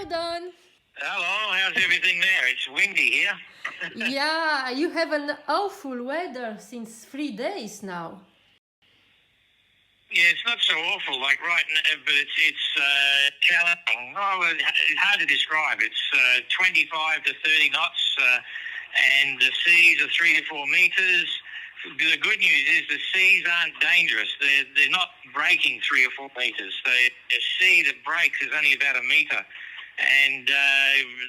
Hi, Don. Hello, how's everything there? It's windy here. Yeah, you have an awful weather since 3 days now. Yeah, it's not so awful, like right now, but it's challenging. Oh, it's hard to describe. It's 25 to 30 knots, and the seas are 3 to 4 meters. The good news is the seas aren't dangerous. They're not breaking 3 or 4 meters. The sea that breaks is only about a meter. And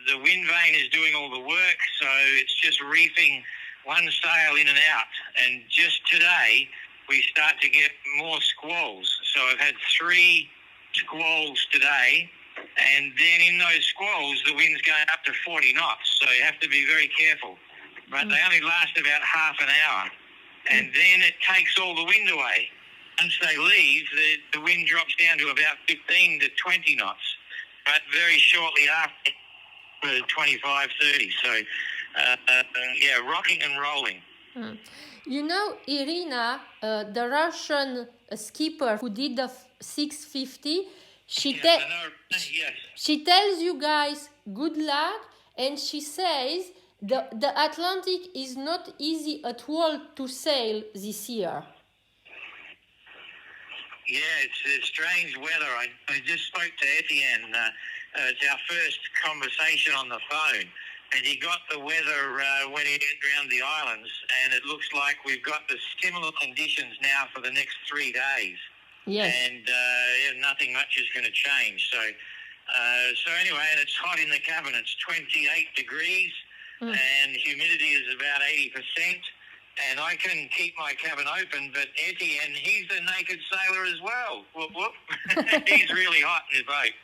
the wind vane is doing all the work, so it's just reefing one sail in and out. And just today, we start to get more squalls. So I've had 3 squalls today, and then in those squalls, the wind's going up to 40 knots, so you have to be very careful. But they only last about half an hour, and then it takes all the wind away. Once they leave, the wind drops down to about 15 to 20 knots. But very shortly after, 25, 30. So, yeah, rocking and rolling. You know, Irina, the Russian skipper who did the 650, Yes. she tells you guys good luck, and she says the Atlantic is not easy at all to sail this year. Yeah, it's strange weather. I just spoke to Etienne. It's our first conversation on the phone. And he got the weather when he went around the islands. And it looks like we've got the similar conditions now for the next 3 days. Yes. And nothing much is going to change. So anyway, and it's hot in the cabin. It's 28 degrees. And humidity is about 80%. And I can keep my cabin open, but Etienne, he's a naked sailor as well. Whoop, whoop. He's really hot in his boat.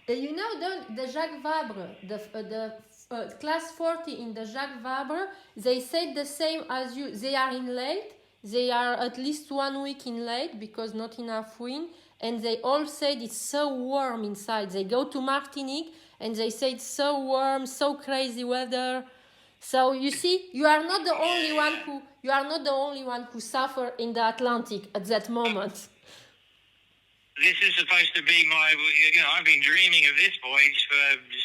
You know, the Jacques Vabre, the class 40 in the Jacques Vabre, they said the same as you. They are in late. They are at least 1 week in late because not enough wind. And they all said it's so warm inside. They go to Martinique and they say it's so warm, so crazy weather. So you see, you are not the only one who suffer in the Atlantic at that moment. This is supposed to be I've been dreaming of this voyage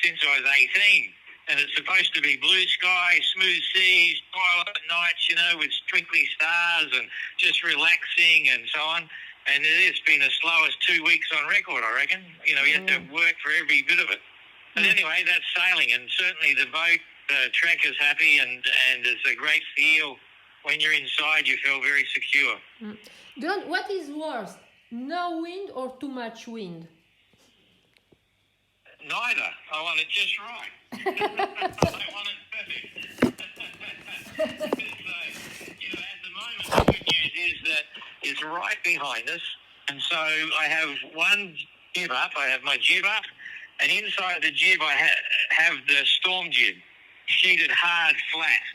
since I was 18. And it's supposed to be blue sky, smooth seas, twilight nights, with twinkling stars and just relaxing and so on. And it's been the slowest 2 weeks on record, I reckon. You have to work for every bit of it. But anyway, that's sailing, and certainly the boat, Trek is happy, and it's a great feel. When you're inside, you feel very secure. Don, what is worse, no wind or too much wind? Neither. I want it just right. I want it perfect. So, at the moment, the good news is that it's right behind us, and so I have one jib up. I have my jib up, and inside the jib I have the storm jib, sheeted hard flat,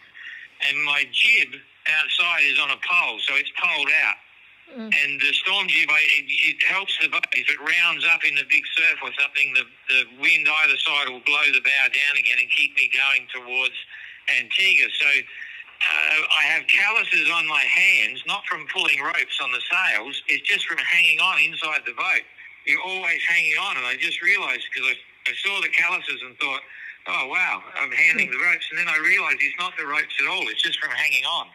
and my jib outside is on a pole, so it's poled out. And the storm jib, it helps the boat. If it rounds up in the big surf or something, the wind either side will blow the bow down again and keep me going towards Antigua. So I have calluses on my hands, not from pulling ropes on the sails, it's just from hanging on inside the boat. You're always hanging on, and I just realised, because I saw the calluses and thought, oh wow, I'm handling the ropes, and then I realised it's not the ropes at all, it's just from hanging on.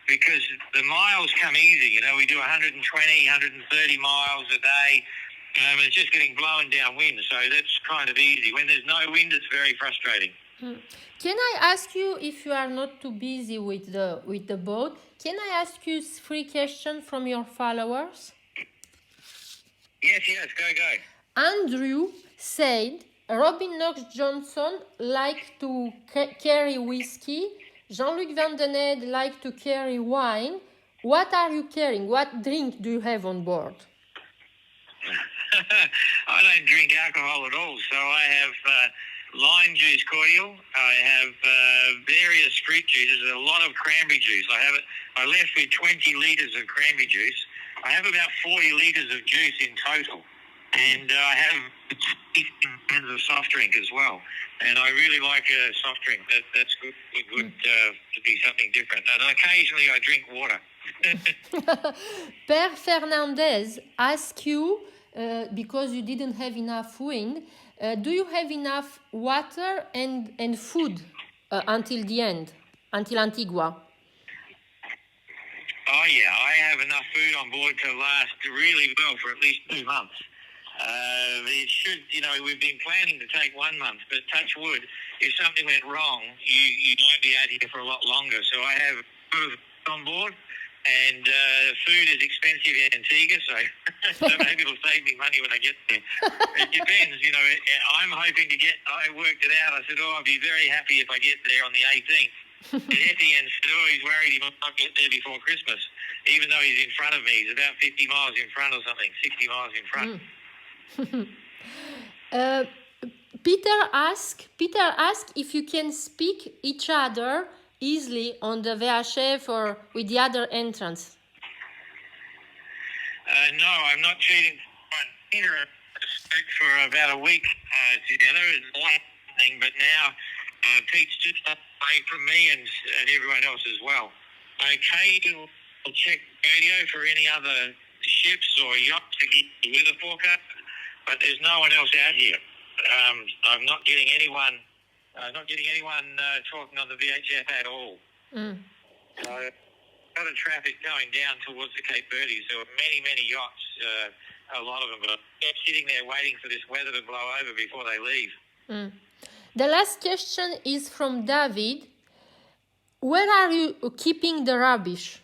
Because the miles come easy, we do 120, 130 miles a day, it's just getting blown downwind, so that's kind of easy. When there's no wind, it's very frustrating. Can I ask you, if you are not too busy with the boat, can I ask you 3 questions from your followers? Yes, go. Andrew said Robin Knox Johnson liked to carry whiskey. Jean-Luc Van Den Heede liked to carry wine. What are you carrying? What drink do you have on board? I don't drink alcohol at all, so I have lime juice cordial. I have various fruit juices, a lot of cranberry juice. I left with 20 litres of cranberry juice. I have about 40 litres of juice in total. And I have cans of soft drink as well. And I really like a soft drink. That's good to be something different. And occasionally I drink water. Per Fernandez asked you, because you didn't have enough wind, Do you have enough water and food until the end, until Antigua? Oh yeah, I have enough food on board to last really well for at least 2 months. It should, we've been planning to take 1 month, but touch wood, if something went wrong, you might be out here for a lot longer. So I have food on board, and food is expensive in Antigua, so maybe it'll save me money when I get there. It depends, I'm hoping to I worked it out. I said, I'll be very happy if I get there on the 18th. And Etienne said, he's worried he might not get there before Christmas, even though he's in front of me. He's about 50 miles in front or something, 60 miles in front. Peter asked if you can speak each other easily on the VHF or with the other entrants. No, I'm not cheating. Peter spoke for about a week together. It's one thing, but now Pete's just away from me and everyone else as well. Okay, we'll check radio for any other ships or yachts to get the weather forecast, but there's no one else out here. I'm not getting anyone talking on the VHF at all. So, a lot of traffic going down towards the Cape Verdes. There were many yachts, a lot of them, but they're sitting there waiting for this weather to blow over before they leave. The last question is from David. Where are you keeping the rubbish?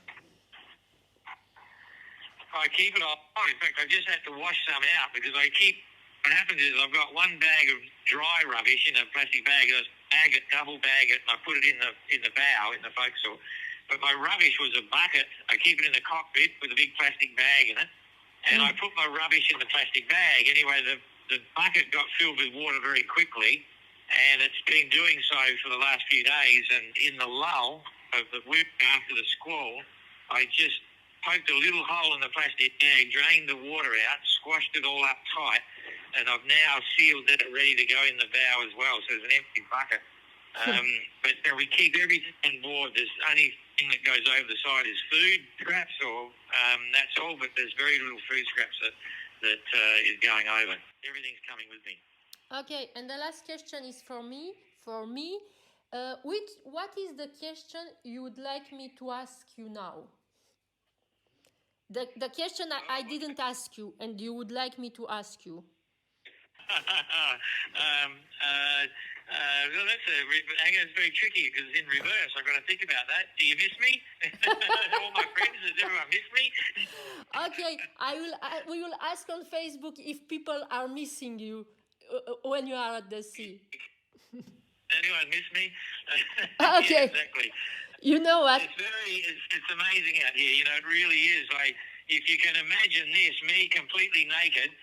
I keep it on. In fact, I just had to wash some out because what happens is I've got one bag of dry rubbish in a plastic bag. I double bag it, and I put it in the bow, in the forecastle. But my rubbish was a bucket. I keep it in the cockpit with a big plastic bag in it. And I put my rubbish in the plastic bag. Anyway, the bucket got filled with water very quickly. And it's been doing so for the last few days. And in the lull of the wind after the squall, I just poked a little hole in the plastic bag, drained the water out, squashed it all up tight, and I've now sealed it ready to go in the bow as well. So there's an empty bucket. But we keep everything on board. There's only thing that goes over the side is food scraps, or that's all. But there's very little food scraps that is going over. Everything's coming with me. Okay, and the last question is for me. What is the question you would like me to ask you now? The question I didn't ask you, and you would like me to ask you. Well, it's very tricky because it's in reverse. I've got to think about that. Do you miss me? All my friends, does everyone miss me? Okay, we will ask on Facebook if people are missing you when you are at the sea. Anyone miss me? Okay. Yeah, exactly. You know what? It's amazing out here. It really is. If you can imagine this, me completely naked,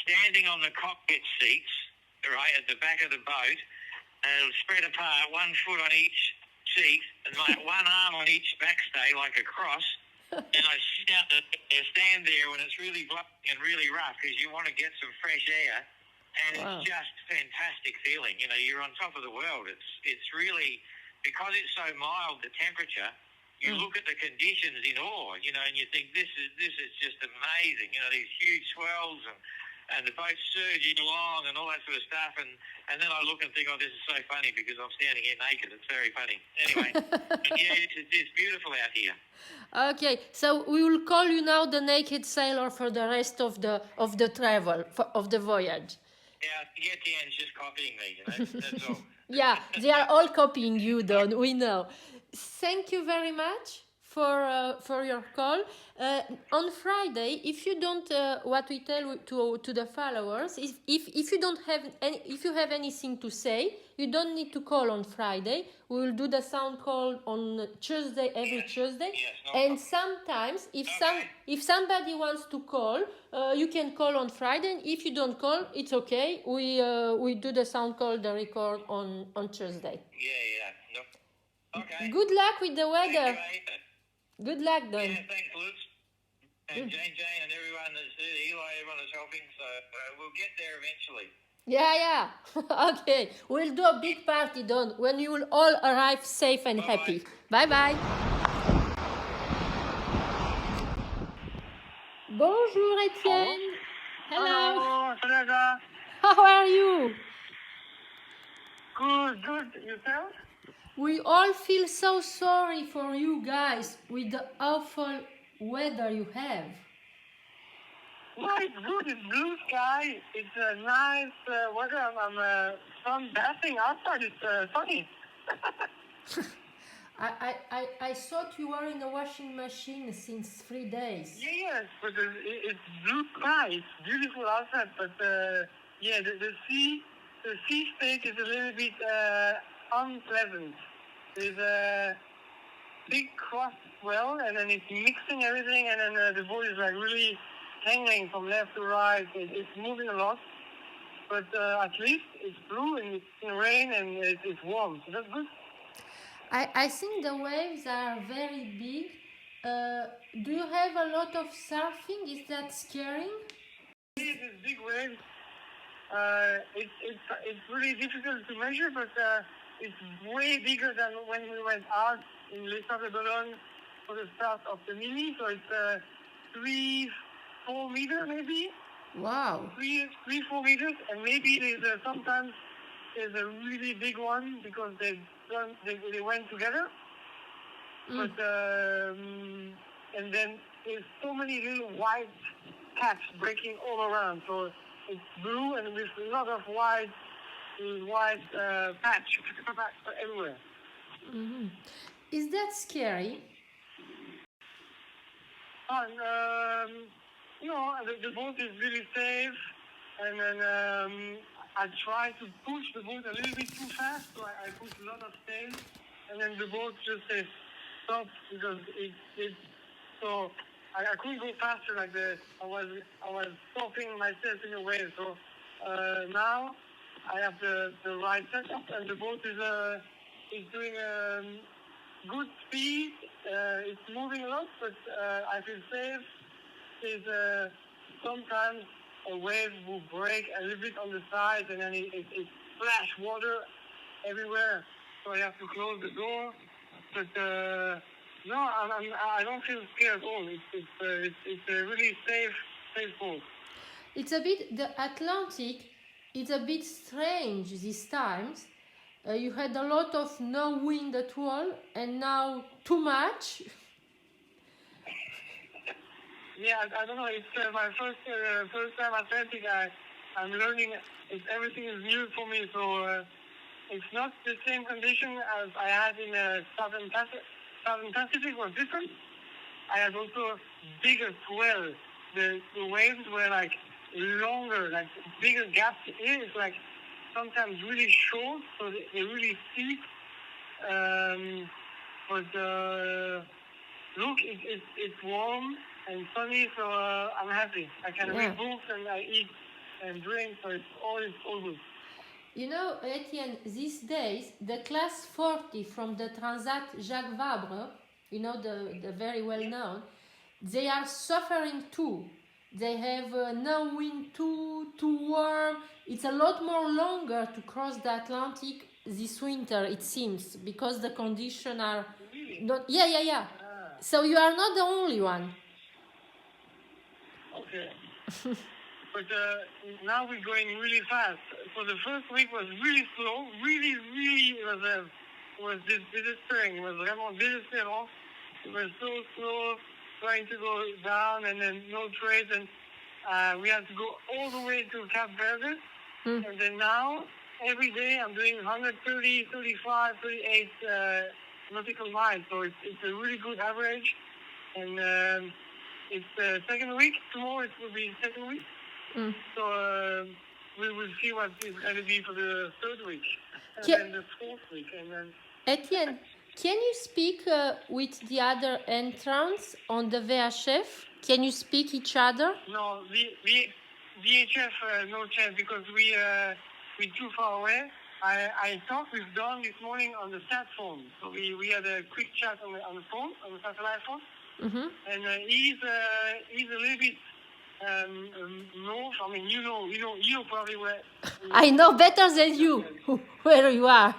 standing on the cockpit seats, right at the back of the boat, spread apart, 1 foot on each seat, and one arm on each backstay like a cross. And I stand there when it's really blowing and really rough because you want to get some fresh air. And It's just fantastic feeling. You're on top of the world. It's really, because it's so mild, the temperature, you look at the conditions in awe, and you think this is just amazing. These huge swells and the boat surging along and all that sort of stuff. And then I look and think, this is so funny because I'm standing here naked. It's very funny. Anyway, it's beautiful out here. Okay, so we will call you now the naked sailor for the rest of the travel, of the voyage. Yeah, Etienne's just copying me, that's all. Yeah, they are all copying you, Don, we know. Thank you very much for your call. On Friday, if you don't, what we tell to the followers, if you don't have if you have anything to say, you don't need to call on Friday. We will do the sound call on Tuesday, every Tuesday. Yes, and sometimes, if somebody wants to call, you can call on Friday. And if you don't call, it's okay. We do the sound call, the record on Tuesday. Yeah. No. Okay. Good luck with the weather. Thank you, Good luck, Don. Yeah, thanks, Liz. And Jane and everyone Eli, everyone is helping, so we'll get there eventually. Yeah. Okay, we'll do a big party, Don, when you will all arrive safe and happy. Bye-bye. Bonjour, Etienne. Hello. Hello, How are you? Good, good. Yourself? We all feel so sorry for you guys with the awful weather you have. No, it's good. It's blue sky. It's a nice weather. I'm sunbathing outside. It's sunny. I thought you were in a washing machine since 3 days. Yes, but it's blue sky. It's beautiful outside. But yeah, the sea state is a little bit unpleasant. There's a big crust swell, and then it's mixing everything, and then the boat is like really hanging from left to right. It's moving a lot, but at least it's blue and it's in rain and it's warm, so that's good. I think the waves are very big. Do you have a lot of surfing? Is that scary? These big waves. It's really difficult to measure, but it's way bigger than when we went out in Les Sables for the start of the mini. So it's 3-4 meters maybe. Wow. 3-4 meters, and maybe sometimes there's a really big one because they went together. But and then there's so many little white caps breaking all around. So it's blue and with a lot of white patch everywhere. Mm-hmm. Is that scary? No, the boat is really safe, and then I try to push the boat a little bit too fast, so I put a lot of sail, and then the boat just says stop because it's so I couldn't go faster like I was stopping myself in a way. So now I have the right setup, and the boat is doing good speed. It's moving a lot, but I feel safe. There's sometimes a wave will break a little bit on the side, and then it splash water everywhere. So I have to close the door. But no, I don't feel scared at all. It's a really safe boat. It's a bit, the Atlantic is a bit strange these times. You had a lot of no wind at all, and now too much. Yeah, I don't know. It's my first time Atlantic. I'm learning. Everything is new for me, so it's not the same condition as I had in Southern Pacific. Was different. I had also bigger swell. The waves were like longer, like bigger gaps. Here it's like sometimes really short, so they're really steep. But look, it's warm and sunny, so I'm happy. I can read books and I eat and drink, so it's all good. You know, Etienne, these days, the class 40 from the Transat Jacques Vabre, you know, the very well known, they are suffering too. They have no wind, too warm. It's a lot more longer to cross the Atlantic this winter, it seems, because the conditions are not. Yeah. So you are not the only one. Okay. But now we're going really fast. So the first week was really slow, really was désespering. It was vraiment désespérant. It was so slow, trying to go down, and then no trades, and we had to go all the way to Cape Verde. And then now, every day, I'm doing 130, 35, 38 nautical miles. So it's a really good average. And it's the second week. Tomorrow it will be the second week. So we will see what it's going to be for the third week. And then the fourth week. And then Etienne, can you speak with the other entrants on the VHF? Can you speak each other? No, VHF, no chance, because we're too far away. I talked with Don this morning on the sat phone. So we had a quick chat on the phone, on the satellite phone. And he's a little bit north. I mean, you know probably where. I know better than you where you are.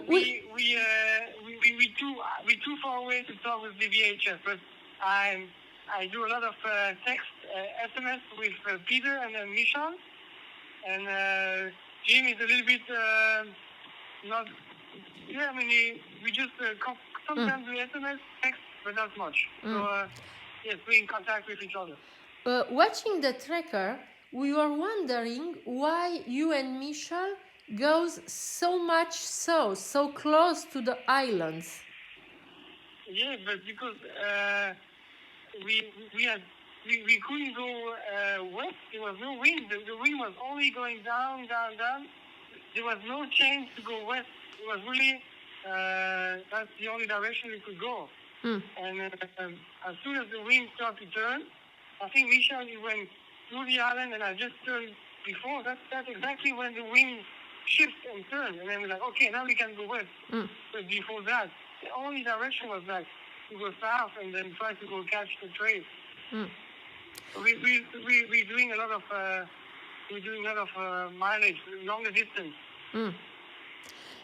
We too far away to talk with the VHF, but I do a lot of text, SMS with Peter and then Michal, and Jim is a little bit not. Yeah, I mean, we just sometimes we SMS, text, but not much. So yes, we're in contact with each other. Watching the tracker, we were wondering why you and Michal goes so much so close to the islands. Yeah, but because we couldn't go west. There was no wind. The wind was only going down, down, down. There was no chance to go west. It was really that's the only direction we could go. And as soon as the wind started to turn, I think Michal went through the island, and I just turned before. That's exactly when the wind shifted and turned, and then we're like, okay, now we can go west. But before that, the only direction was like to go south and then try to go catch the train. We're doing a lot of mileage, longer distance.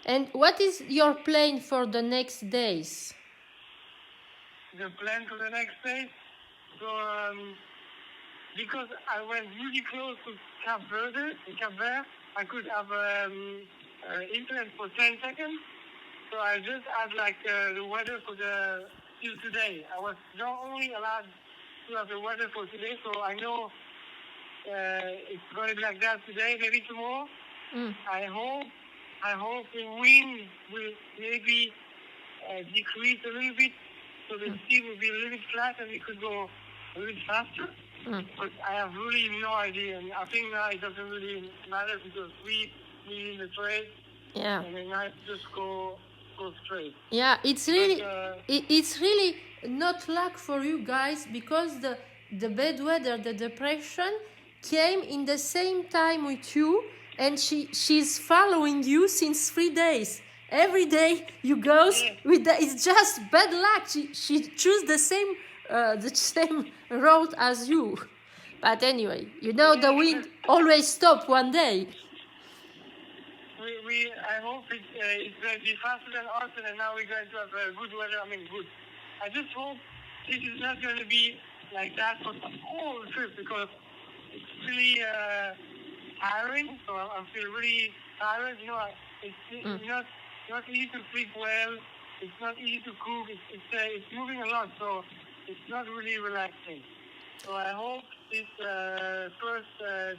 And what is your plan for the next days? The plan for the next days? So, because I went really close to Cape Verde, I could have internet for 10 seconds. So I just had like the weather for till today. I was not only allowed to have the weather for today, so I know it's going to be like that today, maybe tomorrow. I hope the wind will maybe decrease a little bit, so the sea will be a little bit flat and we could go a little faster. But I have really no idea, and I think now it doesn't really matter because we in the trade, and then I just go straight. Yeah, it's really not luck for you guys, because the bad weather, the depression, came in the same time with you, and she's following you since 3 days. Every day you go with it's just bad luck. She chose the same road as you. But anyway, the wind always stops one day. I hope it's going to be faster than us, and now we're going to have good weather. I mean, good. I just hope this is not going to be like that for the whole trip, because it's really tiring. So I feel really tired. It's not easy to sleep well. It's not easy to cook. It's moving a lot, so it's not really relaxing. So I hope this first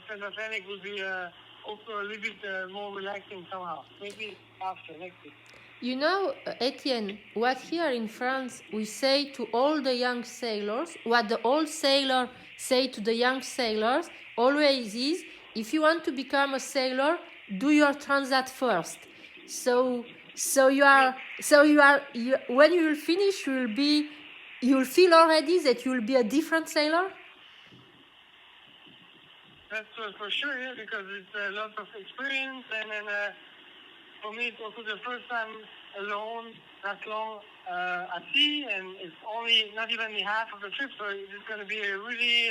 Transatlantic will be also a little bit more relaxing somehow. Maybe after next week. Etienne, what here in France we say to all the young sailors, what the old sailor say to the young sailors always is, if you want to become a sailor, do your Transat first. So when you will finish, you'll feel already that you will be a different sailor. That's for sure, yeah, because it's a lot of experience, and then for me it's also the first time alone that long at sea, and it's only not even the half of the trip, so it's going to be a really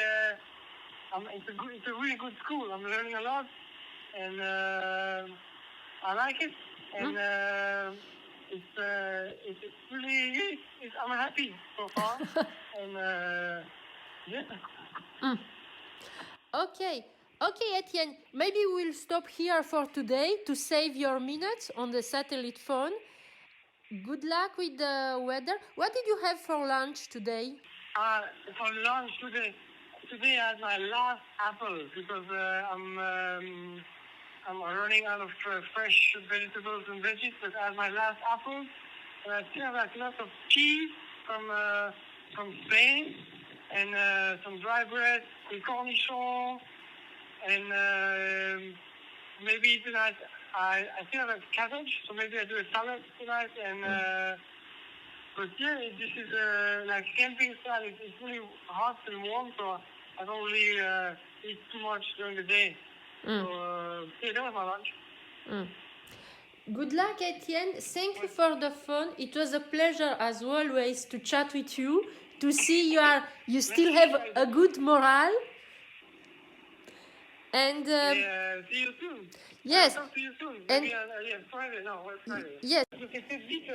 it's a really good school. I'm learning a lot, and I like it, and it's really I'm happy so far, and yeah. Okay, Etienne, maybe we'll stop here for today to save your minutes on the satellite phone. Good luck with the weather. What did you have for lunch today? For lunch today I had my last apple, because I'm running out of fresh vegetables and veggies, but I had my last apple. And I still have like lots of cheese from Spain, and some dry bread with cornichon, and maybe tonight I still have a cabbage, so maybe I do a salad tonight. And but yeah, this is like camping style. It's really hot and warm, so I don't really eat too much during the day. So yeah, that was my lunch. Good luck, Etienne. Thank you for the phone. It was a pleasure, as always, to chat with you, to see you still have a good morale. And see you soon. Yes. I'll talk to you soon. Maybe Friday. No, Friday. Yes. Je t'ai fait vite,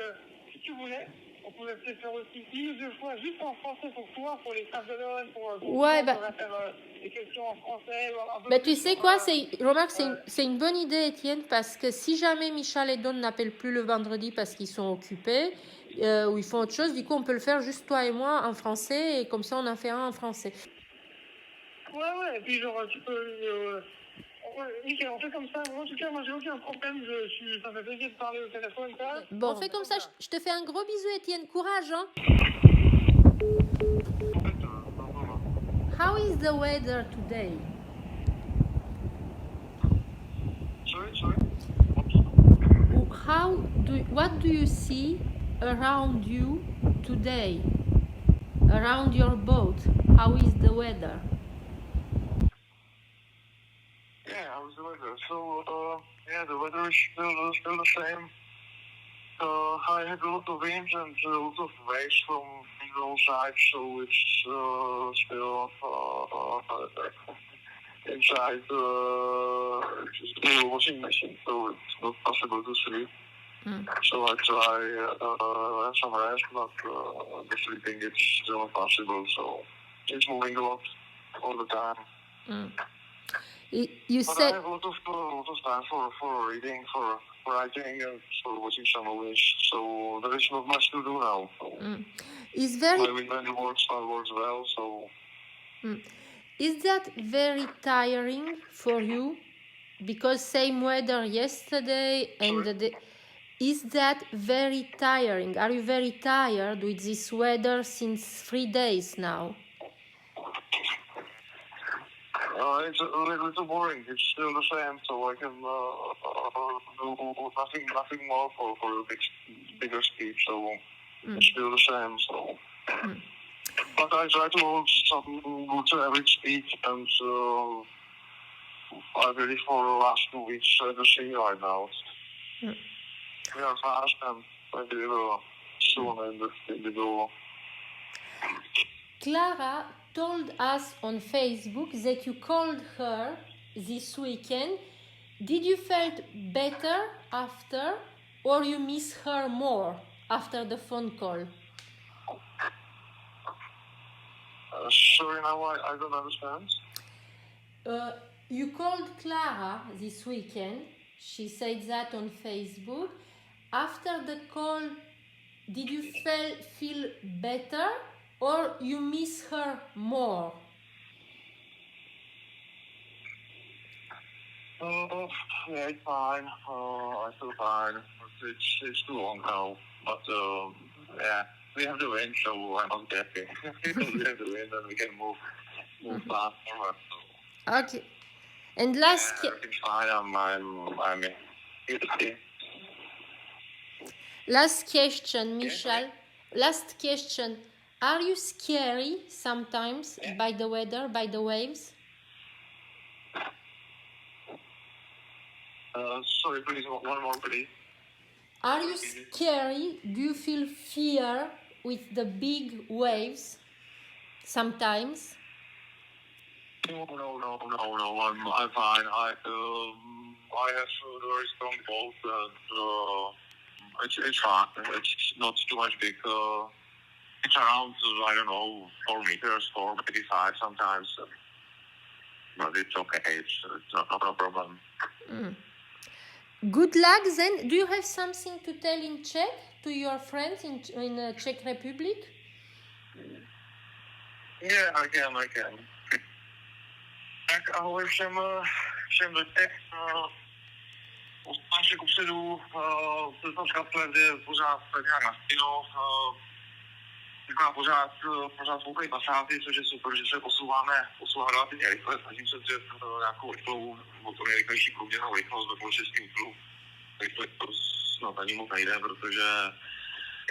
si tu voulais. On pouvait peut-être faire aussi une ou deux fois, juste en français pour toi, pour les stages de Noël, pour Ouais, on pourrait faire des questions en français. Un peu Mais plus tu sais sur, quoi, remarque, c'est une bonne idée, Étienne, parce que si jamais Michal et Don n'appellent plus le vendredi parce qu'ils sont occupés ou ils font autre chose, du coup, on peut le faire juste toi et moi en français et comme ça, on en fait un en français. Ouais, et puis genre, tu peux... Nickel, on fait comme ça. En tout cas, moi, j'ai aucun problème. Ça me fait plaisir de parler au téléphone. Ça. Bon, on fait comme ça. Je te fais un gros bisou, Étienne. Courage, hein. How is the weather today? Sorry. What do you see around you today? Around your boat? How is the weather? Yeah, how's the weather? So, the weather is still the same. I had a lot of wind and a lot of waves from all sides, so it's still inside the washing machine, so it's not possible to sleep. So I try some rest, but the sleeping is still impossible, so it's moving a lot all the time. You but said I have a lot of time for reading, for writing, and for watching some movies. So there is not much to do now. It's very. My weekend works well. So. Is that very tiring for you? Because same weather yesterday and the day. Is that very tiring? Are you very tired with this weather since 3 days now? It's a little boring. It's still the same, so I can do nothing more for a bigger speed. So it's still the same. So, but I try to hold some good average speed, and I'm ready for the last 2 weeks to see right now. We are fast, and maybe soon in the goal. Clara told us on Facebook that you called her this weekend. Did you felt better after, or you miss her more after the phone call? Sorry, now I don't understand. You called Clara this weekend. She said that on Facebook. After the call, did you feel better, or you miss her more? Yeah, it's fine. I feel fine. It's too long now, but yeah, we have the wind, so I'm not happy. We have the wind, and we can move fast forward. So. Okay. And last. Everything's fine. I'm happy. Last question, Michal. Last question. Are you scary sometimes by the weather, by the waves? Sorry, please, one more, please. Are you scary? Do you feel fear with the big waves sometimes? No. I'm fine. I have a very strong boat, and it's fine. It's not too much big. It's around, I don't know, 4 meters, 4.85 sometimes. But it's okay. It's not a problem. Good luck then. Do you have something to tell in Czech to your friends in Czech Republic? Yeah, I can. Tak ahoj všem do Czech. Naše kupředu v kapele, kde pořád nějak na stino. Taková pořád spoukají pasáty, což je super, že se posouváme relativně rychle. Snažím se držet nějakou rychlou, motorně rychlejší průměrnou rychlost do poločeským útlu. Rychle to snad ani moc nejde, protože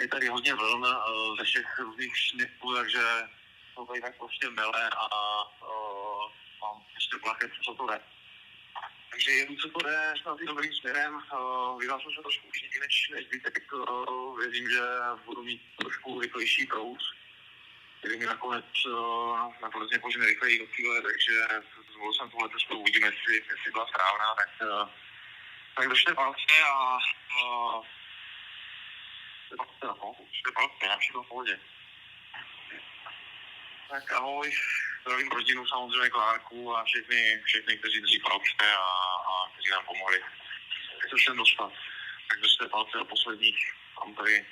je tady hodně vln ze všech různých směrů, takže to tady tak prostě mele a mám prostě plachet, co to jde. Takže jedu, co to jde, snad i dobrým směrem. Vydal jsem se trošku už než zbytek. Věřím, že budu mít trošku rychlejší proud, který mi nakonec mě požene rychleji do cíle, takže zvolil jsem tuhle cestu, uvidíme, jestli byla správná, tak držte palce a v pohodě. Tak ahoj, zdravím rodinu samozřejmě Klárku a všechny, kteří drží palce a kteří nám pomohli. Chci sem dostat, tak držte palce do posledních, mám tady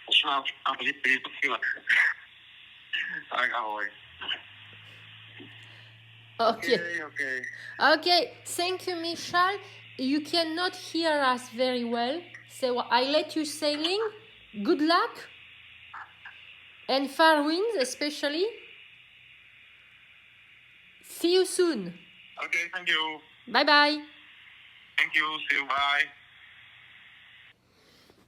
18 a 5 let. Tak ahoj. Okay. Okay. Okay, thank you, Michal. You cannot hear us very well, so I let you sailing. Good luck and far winds, especially. See you soon. Okay, thank you. Bye bye. Thank you, see you, bye.